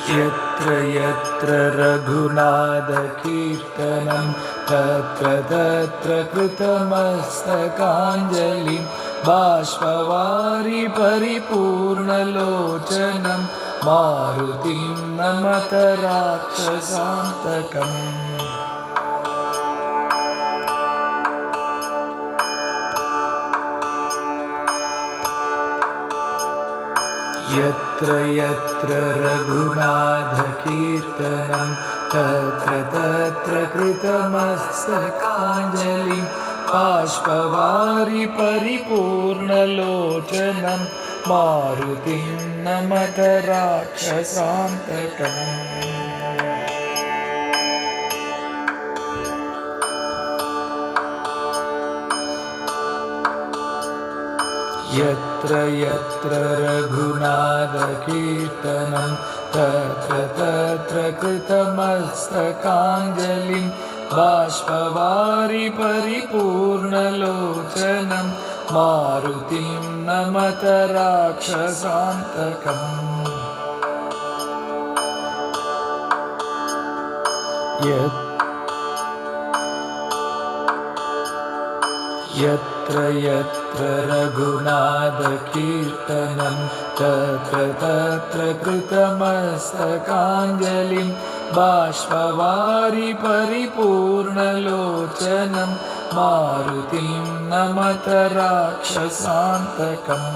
यत्र यत्र रघुनाथकीर्तनं तत्र तत्र कृतमस्तकाञ्जलिं बाष्पवारि परिपूर्णलोचनं मारुतिं नमत राक्षसान्तकम्। यत्र यत्र रघुनाथकीर्तनं तत्र तत्र कृतमस्तकाञ्जलिं बाष्पवारि परिपूर्णलोचनं मारुतिं नमत राक्षसान्तकम्। यत्र यत्र रघुनाथकीर्तनं तत्र तत्र कृतमस्तकाञ्जलिं बाष्पवारि परिपूर्णलोचनं मारुतिं नमत राक्षसान्तकम्। यत्र यत्र रघुनाथकीर्तनं तत्र तत्र कृतमस्तकाञ्जलिं बाष्पवारि परिपूर्णलोचनं मारुतिं नमत राक्षसान्तकम्।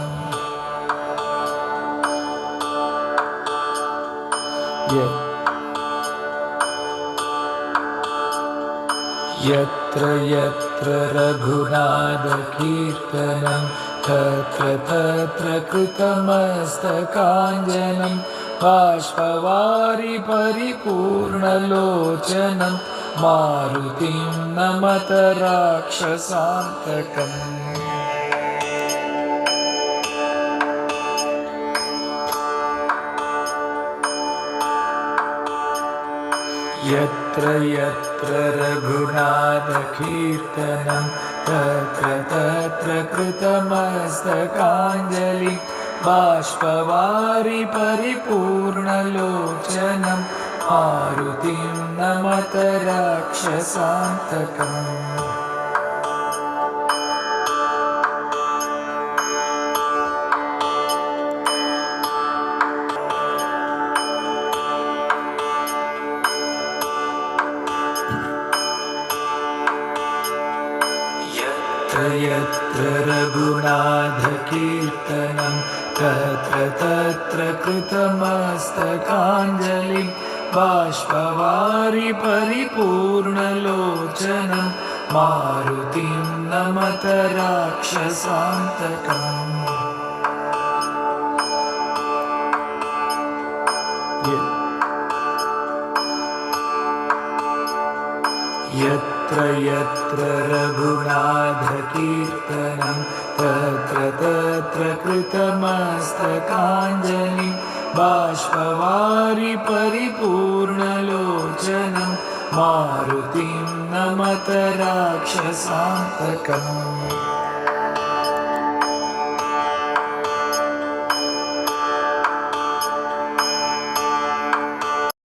यत्र यत्र रघुनाथकीर्तनं तत्र तत्र कृतमस्तकाञ्जलिं बाष्पवारि परिपूर्णलोचनं मारुतिं नमत राक्षसान्तकम्। यत्र यत्र रघुनाथकीर्तनं तत्र तत्र कृतमस्तकाञ्जलिं बाष्पवारि परिपूर्णलोचनं मारुतिं नमत राक्षसान्तकम्। यत्र रघुनाथकीर्तनं तत्र तत्र कृतमस्तकाञ्जलिं बाष्पवारि परिपूर्णलोचनं मारुतिं नमत राक्षसान्तकम्। यत्र यत्र रघुनाथकीर्तनं तत्र तत्र कृतमस्तकाञ्जलिं बाष्पवारि परिपूर्णलोचनं मारुतिं नमत राक्षसान्तकम्।